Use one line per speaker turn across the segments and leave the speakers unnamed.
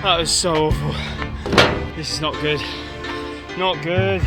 That was so awful. This is not good. Not good.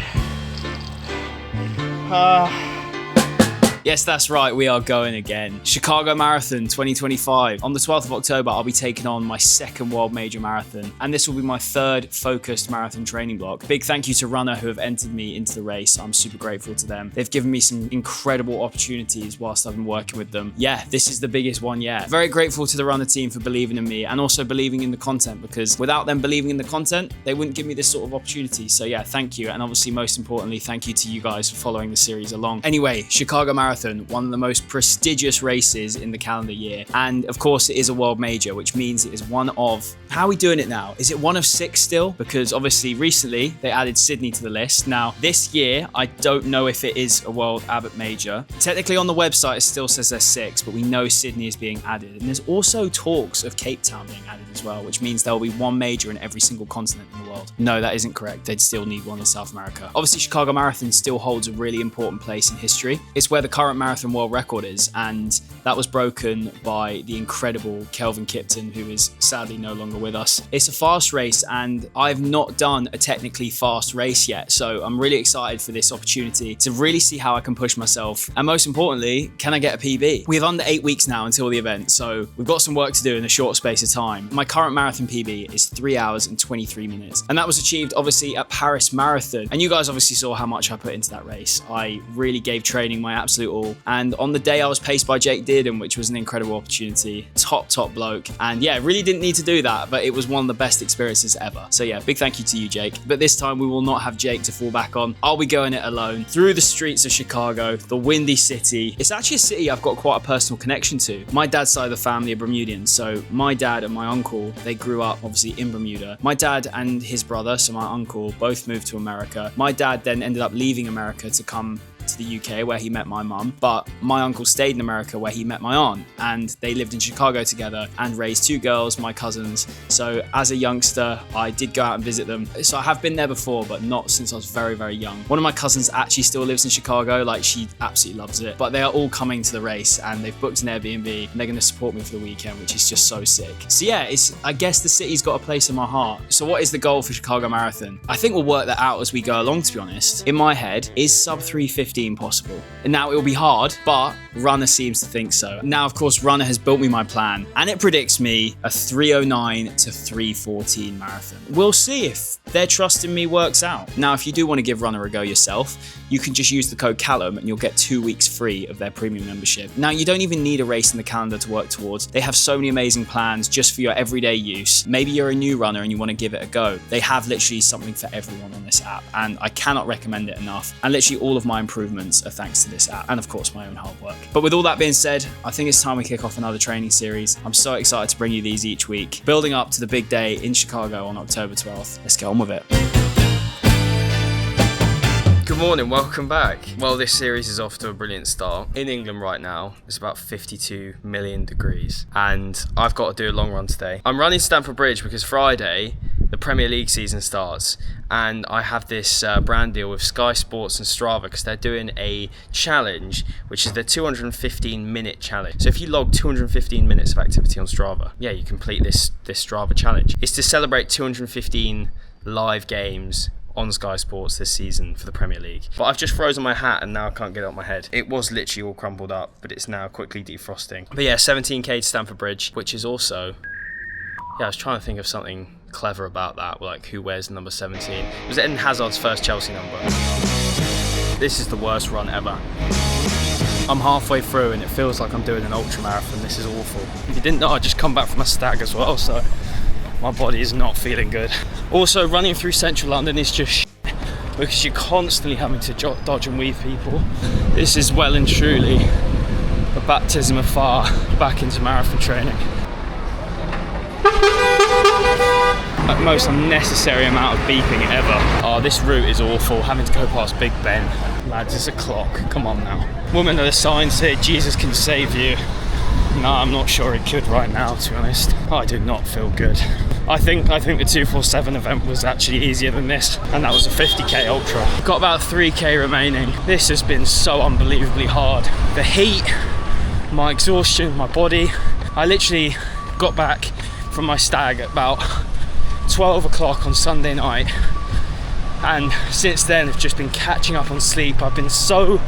Yes, that's right, we are going again. Chicago Marathon 2025. On the 12th of October, I'll be taking on my second World Major Marathon, and this will be my third focused marathon training block. Big thank you to Runna who have entered me into the race. I'm super grateful to them. They've given me some incredible opportunities whilst I've been working with them. Yeah, this is the biggest one yet. Very grateful to the Runna team for believing in me and also believing in the content, because without them believing in the content, they wouldn't give me this sort of opportunity. So yeah, thank you. And obviously, most importantly, thank you to you guys for following the series along. Anyway, Chicago Marathon, one of the most prestigious races in the calendar year. And of course it is a world major, which means it is one of, how are we doing it now? Is it one of 6 still? Because obviously recently they added Sydney to the list. Now this year, I don't know if it is a World Abbott Major. Technically on the website it still says there's 6, but we know Sydney is being added. And there's also talks of Cape Town being added as well, which means there will be one major in every single continent in the world. No, that isn't correct. They'd still need one in South America. Obviously Chicago Marathon still holds a really important place in history. It's where the current marathon world record is, and that was broken by the incredible Calum who is sadly no longer with us. It's a fast race, and I've not done a technically fast race yet, so I'm really excited for this opportunity to really see how I can push myself, and most importantly, can I get a PB? We have under 8 weeks now until the event, so we've got some work to do in a short space of time. My current marathon PB is 3 hours and 23 minutes, and that was achieved obviously at Paris Marathon, and you guys obviously saw how much I put into that race. I really gave training my absolute all, and on the day I was paced by Jake Dearden, which was an incredible opportunity. Top bloke. And yeah, really didn't need to do that, but it was one of the best experiences ever. So yeah, big thank you to you, Jake. But this time we will not have Jake to fall back on. I'll be going it alone through the streets of Chicago, the windy city. It's actually a city I've got quite a personal connection to. My dad's side of the family are Bermudians, so my dad and my uncle, they grew up obviously in Bermuda. My dad and his brother, so my uncle, both moved to America. My dad then ended up leaving America to come to the UK where he met my mum, but my uncle stayed in America where he met my aunt, and they lived in Chicago together and raised 2 girls, my cousins. So as a youngster, I did go out and visit them. So I have been there before, but not since I was very young. One of my cousins actually still lives in Chicago, like she absolutely loves it, but they are all coming to the race and they've booked an Airbnb and they're going to support me for the weekend, which is just so sick. So yeah, I guess the city's got a place in my heart. So what is the goal for Chicago Marathon? I think we'll work that out as we go along, to be honest. In my head, is sub 3:15 possible? And now it will be hard, but Runna seems to think so. Now, of course, Runna has built me my plan, and it predicts me a 3:09 to 3:14 marathon. We'll see if their trust in me works out. Now, if you do want to give Runna a go yourself, you can just use the code Calum and you'll get 2 weeks free of their premium membership. Now, you don't even need a race in the calendar to work towards. They have so many amazing plans just for your everyday use. Maybe you're a new runner and you want to give it a go. They have literally something for everyone on this app, and I cannot recommend it enough. And literally all of my improvements are thanks to this app, and of course my own hard work. But with all that being said, I think it's time we kick off another training series. I'm so excited to bring you these each week, building up to the big day in Chicago on October 12th. Let's get on with it. Good morning, welcome back. Well, this series is off to a brilliant start. In England right now, it's about 52 million degrees, and I've got to do a long run today. I'm running Stamford Bridge because Friday, the Premier League season starts, and I have this brand deal with Sky Sports and Strava because they're doing a challenge, which is the 215-minute challenge. So if you log 215 minutes of activity on Strava, yeah, you complete this Strava challenge. It's to celebrate 215 live games on Sky Sports this season for the Premier League. But I've just frozen my hat and now I can't get it on my head. It was literally all crumpled up, but it's now quickly defrosting. But yeah, 17k to Stamford Bridge, which is also, yeah, I was trying to think of something clever about that, like who wears number 17. It was Eden Hazard's first Chelsea number. This is the worst run ever. I'm halfway through and it feels like I'm doing an ultra marathon. This is awful. If you didn't know, I just come back from a stag as well, so my body is not feeling good. Also, running through central London is just shit because you're constantly having to dodge and weave people. This is well and truly a baptism of fire back into marathon training. Like most unnecessary amount of beeping ever. Oh, this route is awful, having to go past Big Ben. Lads, it's a clock, come on now. Woman of the sign said Jesus can save you. No, I'm not sure it could right now, to be honest. I do not feel good. I think the 247 event was actually easier than this, and that was a 50k ultra. Got about 3k remaining. This has been so unbelievably hard. The heat, my exhaustion, my body. I literally got back from my stag at about 12 o'clock on Sunday night, and since then I've just been catching up on sleep. I've been so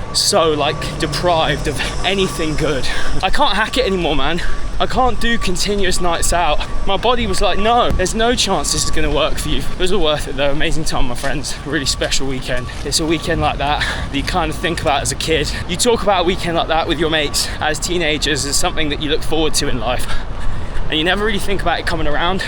like deprived of anything good. I can't hack it anymore, man. I can't do continuous nights out. My body was like, no, there's no chance this is gonna work for you. It was all worth it though. Amazing time, my friends. Really special weekend. It's a weekend like that you kind of think about as a kid. You talk about a weekend like that with your mates as teenagers as something that you look forward to in life, and you never really think about it coming around.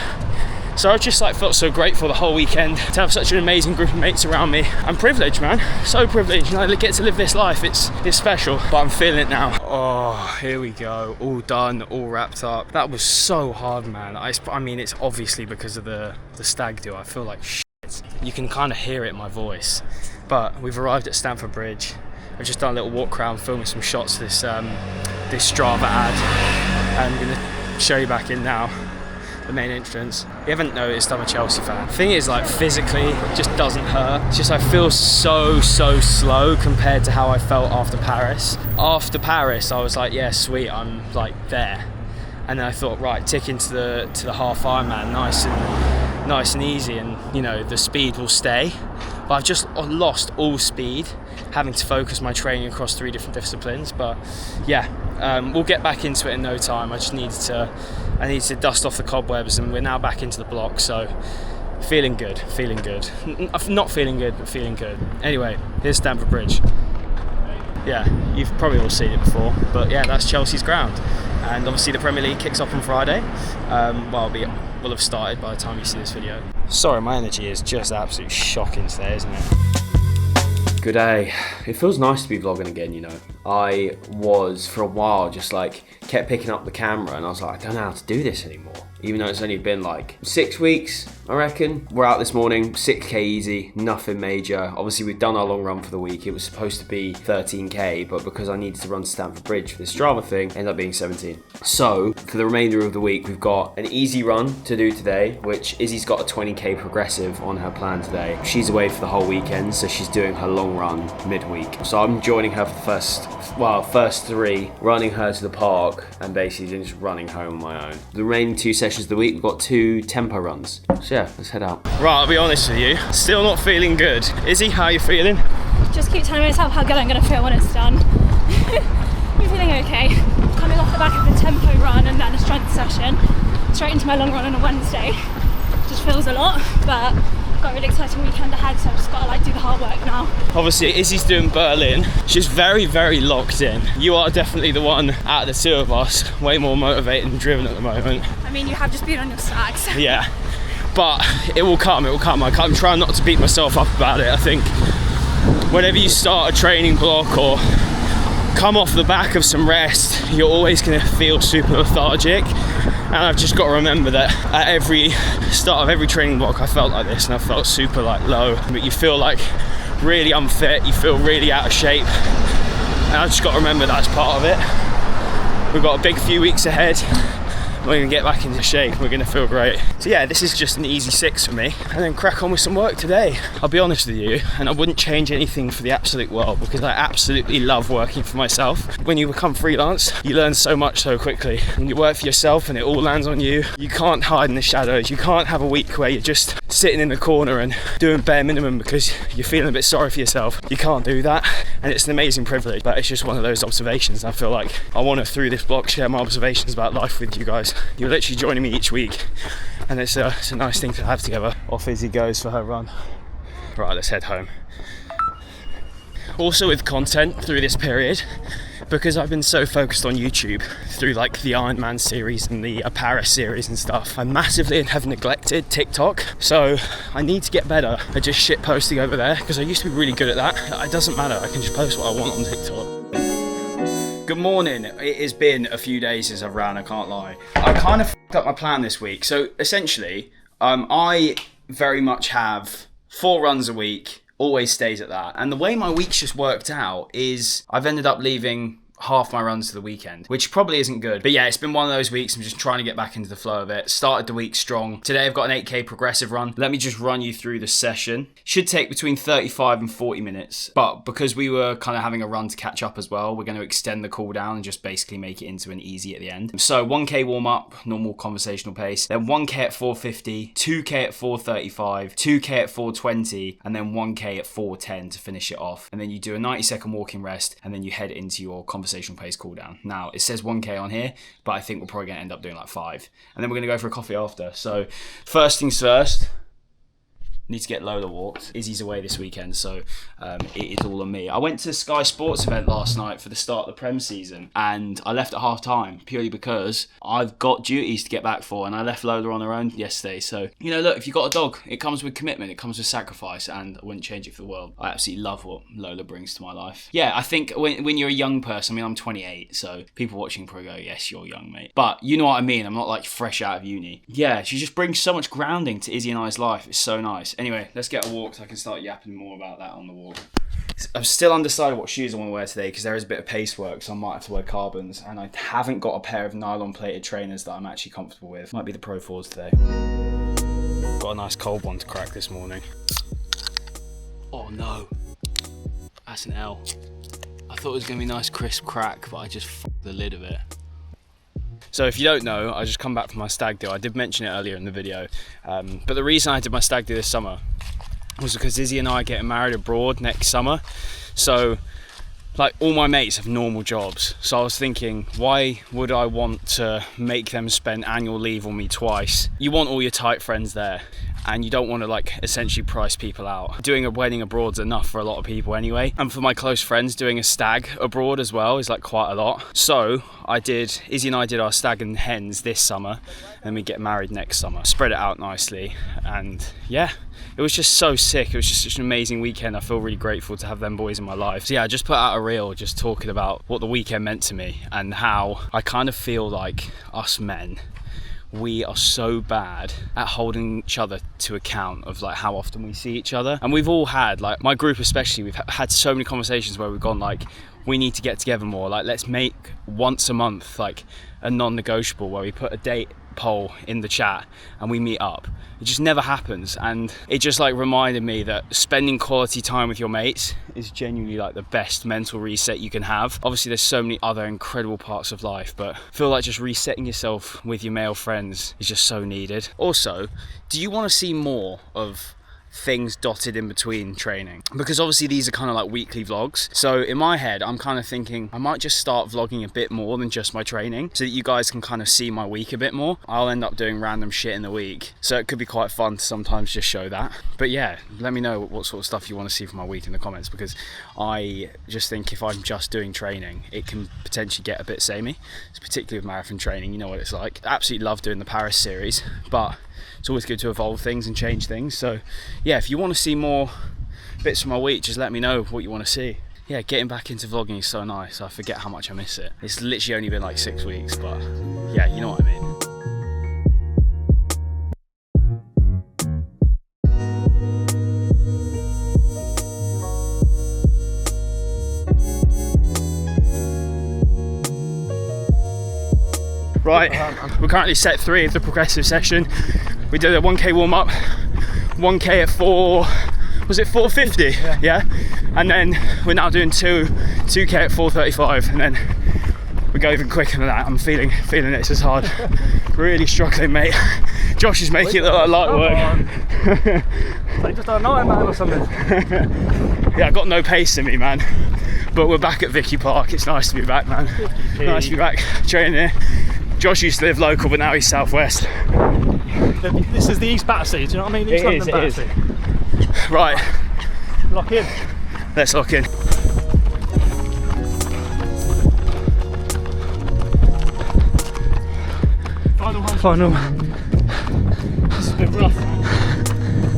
So I just like felt so grateful the whole weekend to have such an amazing group of mates around me. I'm privileged, man. So privileged. I get to live this life. It's special, but I'm feeling it now. Oh, here we go. All done, all wrapped up. That was so hard, man. I mean, it's obviously because of the stag do. I feel like shit. You can kind of hear it in my voice. But we've arrived at Stamford Bridge. I've just done a little walk around, filming some shots of this Strava ad. I'm gonna show you back in now. The main entrance. You haven't noticed I'm a Chelsea fan. The thing is, like, physically it just doesn't hurt. It's just I feel so slow compared to how I felt after Paris. After Paris I was like, yeah, sweet, I'm like there. And then I thought, right, tick into the half Ironman, nice and easy, and you know, the speed will stay. But I've just lost all speed, having to focus my training across 3 different disciplines. But yeah, we'll get back into it in no time. I need to dust off the cobwebs, and we're now back into the block, so feeling good. Not feeling good, but feeling good. Anyway, here's Stamford Bridge. Yeah, you've probably all seen it before, but yeah, that's Chelsea's ground. And obviously the Premier League kicks off on Friday. Will have started by the time you see this video. Sorry, my energy is just absolutely shocking today, isn't it? Good day. It feels nice to be vlogging again, you know. I was, for a while, just like, kept picking up the camera, and I was like, I don't know how to do this anymore. Even though it's only been like 6 weeks, I reckon. We're out this morning, 6k easy, nothing major. Obviously we've done our long run for the week. It was supposed to be 13k, but because I needed to run to Stamford Bridge for this Strava thing, ended up being 17. So for the remainder of the week, we've got an easy run to do today, which Izzy's got a 20k progressive on her plan today. She's away for the whole weekend, so she's doing her long run midweek. So I'm joining her for the first 3, running her to the park, and basically just running home on my own. The remaining 2 sessions of the week, we've got 2 tempo runs. So yeah, let's head out. Right, I'll be honest with you, still not feeling good. Izzy, how are you feeling?
Just keep telling myself how good I'm going to feel when it's done. I'm feeling okay. Coming off the back of a tempo run and then a strength session, straight into my long run on a Wednesday. Just feels a lot, but got a really exciting weekend ahead, so I've just got to do the hard work now.
Obviously Izzy's doing Berlin. She's very locked in. You are definitely the one out of the 2 of us way more motivated and driven at the moment.
I mean, you have just been on your stacks.
Yeah, but it will come. I'm trying not to beat myself up about it. I think whenever you start a training block or come off the back of some rest, you're always going to feel super lethargic. And I've just got to remember that at every start of every training block I felt like this, and I felt super like low. But you feel like really unfit, you feel really out of shape, and I've just got to remember that's part of it. We've got a big few weeks ahead. We're going to get back into shape, we're going to feel great. So yeah, this is just an easy 6 for me, and then crack on with some work today. I'll be honest with you, and I wouldn't change anything for the absolute world, because I absolutely love working for myself. When you become freelance, you learn so much so quickly. When you work for yourself and it all lands on you, you can't hide in the shadows. You can't have a week where you're just sitting in the corner and doing bare minimum because you're feeling a bit sorry for yourself. You can't do that, and it's an amazing privilege, but it's just one of those observations. I feel like I want to, through this blog, share my observations about life with you guys. You're literally joining me each week, and it's a nice thing to have together. Off Izzy goes for her run. Right, let's head home. Also with content through this period, because I've been so focused on YouTube through like the Ironman series and the Paris series and stuff, I massively have neglected TikTok. So I need to get better at just shit posting over there, because I used to be really good at that. It doesn't matter, I can just post what I want on TikTok. Good morning. It has been a few days since I've ran, I can't lie. I kind of f***ed up my plan this week. So essentially, I very much have 4 runs a week, always stays at that. And the way my week's just worked out is I've ended up leaving half my runs to the weekend, which probably isn't good. But yeah, it's been one of those weeks. I'm just trying to get back into the flow of it. Started the week strong. Today I've got an 8K progressive run. Let me just run you through the session. Should take between 35 and 40 minutes. But because we were kind of having a run to catch up as well, we're going to extend the cool down and just basically make it into an easy at the end. So 1K warm up, normal conversational pace. Then 1K at 450, 2K at 435, 2K at 420, and then 1K at 410 to finish it off. And then you do a 90-second walking rest, and then you head into your conversational pace cool down. Now, it says 1K on here, but I think we're probably going to end up doing like 5. And then we're going to go for a coffee after. So first things first, need to get Lola walked. Izzy's away this weekend, so it is all on me. I went to Sky Sports event last night for the start of the Prem season, and I left at half time purely because I've got duties to get back for, and I left Lola on her own yesterday. So, you know, look, if you've got a dog, it comes with commitment, it comes with sacrifice, and I wouldn't change it for the world. I absolutely love what Lola brings to my life. Yeah, I think when you're a young person, I mean, I'm 28, so people watching probably go, yes, you're young, mate. But you know what I mean, I'm not like fresh out of uni. Yeah, she just brings so much grounding to Izzy and I's life. It's so nice. Anyway, let's get a walk so I can start yapping more about that on the walk. I'm still undecided what shoes I want to wear today because there is a bit of pace work, so I might have to wear carbons, and I haven't got a pair of nylon plated trainers that I'm actually comfortable with. Might be the Pro 4s today. Got a nice cold one to crack this morning. Oh no, that's an L. I thought it was going to be a nice crisp crack, but I just f***ed the lid of it. So if you don't know, I just come back from my stag do. I did mention it earlier in the video, but the reason I did my stag do this summer was because Izzy and I are getting married abroad next summer. So like all my mates have normal jobs, so I was thinking, why would I want to make them spend annual leave on me twice? You want all your tight friends there, and you don't want to like essentially price people out. Doing a wedding abroad's enough for a lot of people anyway, and for my close friends, doing a stag abroad as well is like quite a lot. So Izzy and I did our stag and hens this summer, and we get married next summer. Spread it out nicely, and yeah, it was just so sick. It was just such an amazing weekend. I feel really grateful to have them boys in my life. So yeah, I just put out a reel just talking about what the weekend meant to me, and how I kind of feel like us men, we are so bad at holding each other to account of like how often we see each other. And we've all had, like my group especially, we've had so many conversations where we've gone like, we need to get together more. Like, let's make once a month like a non-negotiable where we put a date poll in the chat and we meet up. It just never happens, and it just like reminded me that spending quality time with your mates is genuinely like the best mental reset you can have. Obviously there's so many other incredible parts of life, but I feel like just resetting yourself with your male friends is just so needed. Also, do you want to see more of things dotted in between training? Because obviously these are kind of like weekly vlogs, so in my head I'm kind of thinking I might just start vlogging a bit more than just my training, so that you guys can kind of see my week a bit more. I'll end up doing random shit in the week, so it could be quite fun to sometimes just show that. But yeah, let me know what sort of stuff you want to see from my week in the comments, because I just think if I'm just doing training, it can potentially get a bit samey. It's particularly with marathon training, you know what it's like. Absolutely love doing the Paris series, but it's always good to evolve things and change things. So yeah, if you want to see more bits from my week, just let me know what you want to see. Yeah, getting back into vlogging is so nice. I forget how much I miss it. It's literally only been like 6 weeks, but yeah, you know what I mean. Right, we're currently set 3 of the progressive session. We did a 1K warm up, 1K at 450? Yeah. And then we're now doing 2K at 435, and then we go even quicker than that. I'm feeling it's as hard. Really struggling, mate. Josh is making it look like light work.
Like just a 9 man or something.
Yeah, I got no pace in me, man. But we're back at Vicky Park. It's nice to be back, man. Nice to be back training here. Josh used to live local, but now he's southwest.
This is the East Battersea, do you know what I mean? East London Battersea.
Right.
Lock in.
Let's lock in.
Final.
This has been rough, man.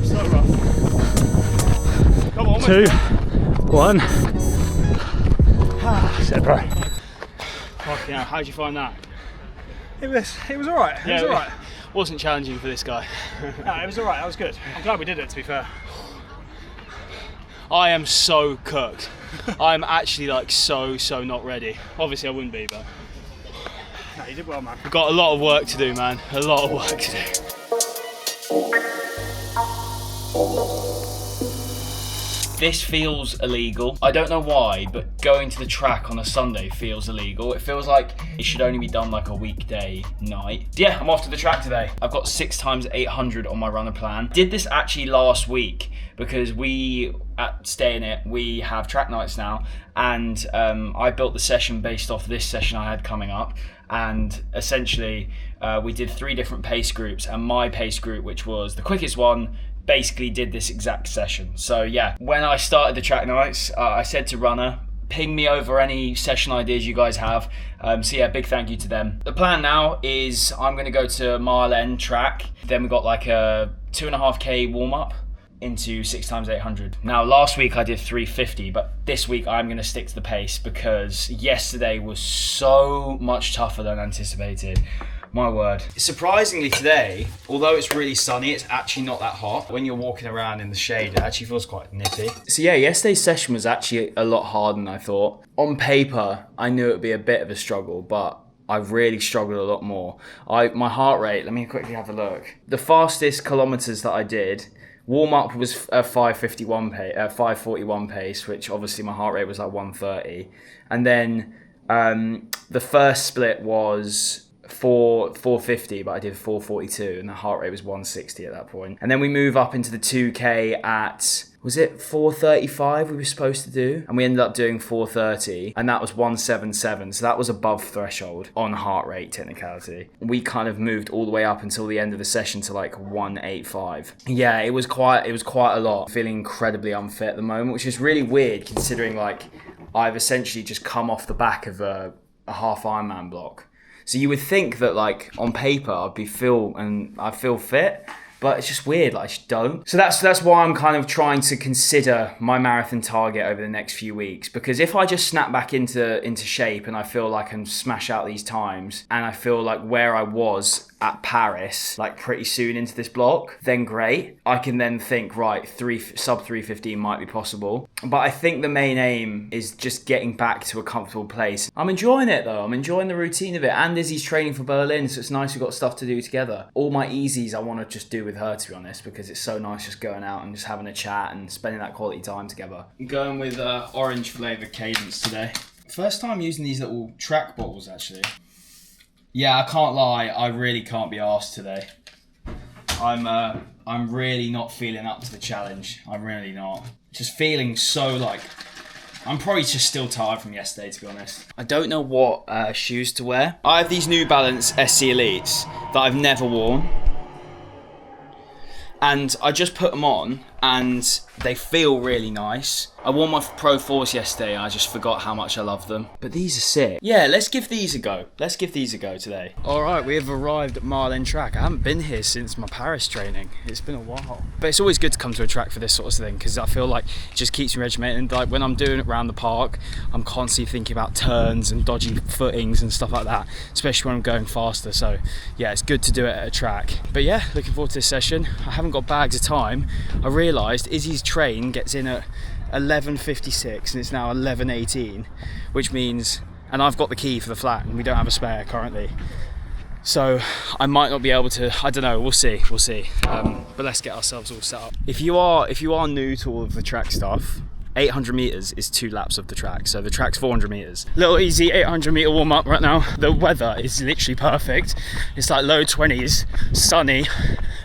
So rough. Come on,
2, 1. Set, bro.
Fucking hell, how'd you find that?
It was alright. It was alright.
Wasn't challenging for this guy.
No, it was alright. That was good. I'm glad we did it, to be fair.
I am so cooked. I'm actually like so not ready. Obviously I wouldn't be, but
No, you did well, man.
got a lot of work to do, man. A lot of work to do. This feels illegal. I don't know why, but going to the track on a Sunday feels illegal. It feels like it should only be done like a weekday night. Yeah, I'm off to the track today. I've got 6 times 800 on my runner plan. Did this actually last week because we, at Stay In It, we have track nights now, and I built the session based off this session I had coming up. And essentially, we did 3 different pace groups, and my pace group, which was the quickest one, basically did this exact session. So yeah, when I started the track nights, I said to Runna, ping me over any session ideas you guys have. So yeah, big thank you to them. The plan now is I'm going to go to mile end track. Then we got like a 2.5k warm up into 6 times 800. Now last week I did 350, but this week I'm going to stick to the pace because yesterday was so much tougher than anticipated. My word. Surprisingly today, although it's really sunny, it's actually not that hot. When you're walking around in the shade, it actually feels quite nippy. So yeah, yesterday's session was actually a lot harder than I thought. On paper, I knew it would be a bit of a struggle, but I really struggled a lot more. My heart rate, let me quickly have a look. The fastest kilometers that I did, warm up was a 541 pace, which obviously my heart rate was like 130. And then the first split was 450, but I did 442 and the heart rate was 160 at that point. And then we move up into the 2k at, was it 435 we were supposed to do? And we ended up doing 430 and that was 177. So that was above threshold on heart rate technicality. We kind of moved all the way up until the end of the session to like 185. Yeah, it was quite a lot. Feeling incredibly unfit at the moment, which is really weird considering like I've essentially just come off the back of a half Ironman block. So you would think that like on paper I feel fit, but it's just weird, like I just don't. So that's why I'm kind of trying to consider my marathon target over the next few weeks, because if I just snap back into shape and I feel like I can smash out these times and I feel like where I was at Paris, like pretty soon into this block, then great. I can then think, right, sub 315 might be possible. But I think the main aim is just getting back to a comfortable place. I'm enjoying it though. I'm enjoying the routine of it. And Izzy's training for Berlin, so it's nice we've got stuff to do together. All my easies I want to just do with her, to be honest, because it's so nice just going out and just having a chat and spending that quality time together. I'm going with orange flavoured Cadence today. First time using these little track bottles actually. Yeah, I can't lie, I really can't be arsed today. I'm really not feeling up to the challenge. I'm really not. Just feeling so like, I'm probably just still tired from yesterday, to be honest. I don't know what shoes to wear. I have these New Balance SC Elites that I've never worn. And I just put them on and they feel really nice. I wore my Pro Force yesterday and I just forgot how much I love them. But these are sick. Yeah, let's give these a go. Let's give these a go today. All right, we have arrived at Mile End Track. I haven't been here since my Paris training. It's been a while. But it's always good to come to a track for this sort of thing because I feel like it just keeps me regimented. And like when I'm doing it around the park, I'm constantly thinking about turns and dodgy footings and stuff like that, especially when I'm going faster. So yeah, it's good to do it at a track. But yeah, looking forward to this session. I haven't got bags of time. I realised Izzy's train gets in at 11:56 and it's now 11:18, which means, and I've got the key for the flat and we don't have a spare currently, so I might not be able to, I don't know, we'll see. But let's get ourselves all set up. If you are new to all of the track stuff, 800 meters is 2 laps of the track, so the track's 400 meters. Little easy 800 meter warm up right now. The weather is literally perfect. It's like low 20s, sunny,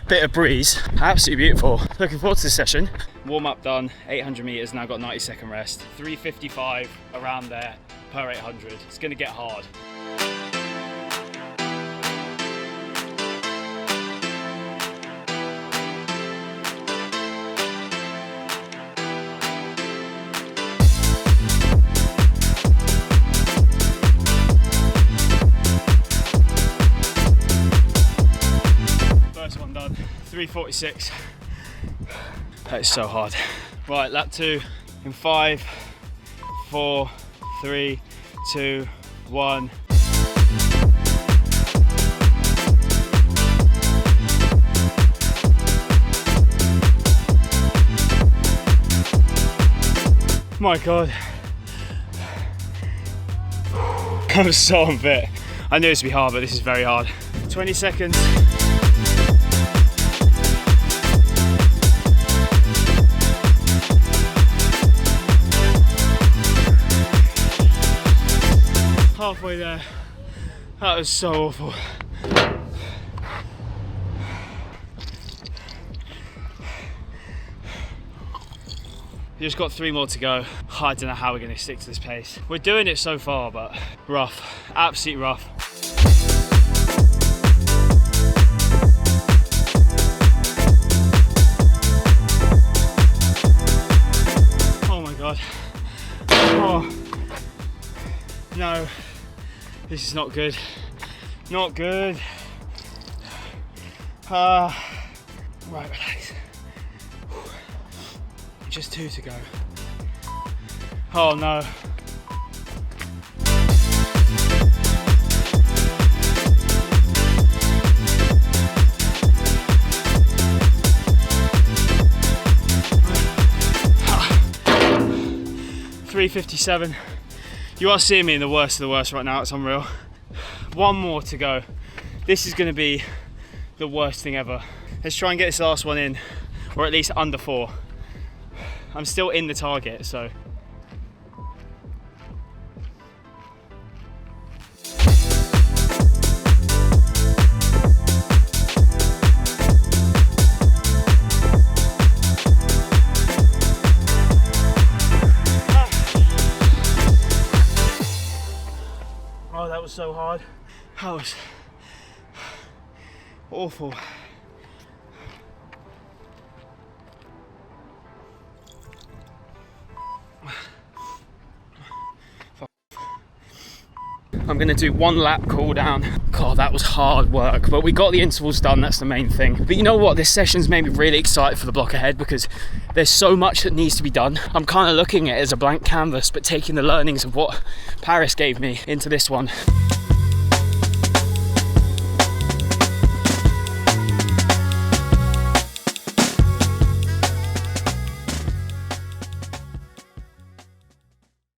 bit of breeze, absolutely beautiful. Looking forward to this session. Warm up done, 800 meters, now got 90-second rest. 3:55 around there per 800. It's gonna get hard. First one done, 3:46. That is so hard. Right, lap 2 in 5, 4, 3, 2, 1. My God. I'm so unfit. I knew this would be hard, but this is very hard. 20 seconds. Halfway there. That was so awful. We just got 3 more to go. I don't know how we're going to stick to this pace. We're doing it so far, but rough, absolutely rough. Oh my God. Oh. No, this is not good. Not good. Right, relax. Just 2 to go. Oh no. $3:57. You are seeing me in the worst of the worst right now. It's unreal. 1 more to go. This is going to be the worst thing ever. Let's try and get this last one in, or at least under 4. I'm still in the target, so. Oh, that was so hard. That was awful. I'm gonna do 1 lap cool down. God, that was hard work, but we got the intervals done, that's the main thing. But you know what, this session's made me really excited for the block ahead because there's so much that needs to be done. I'm kind of looking at it as a blank canvas, but taking the learnings of what Paris gave me into this one.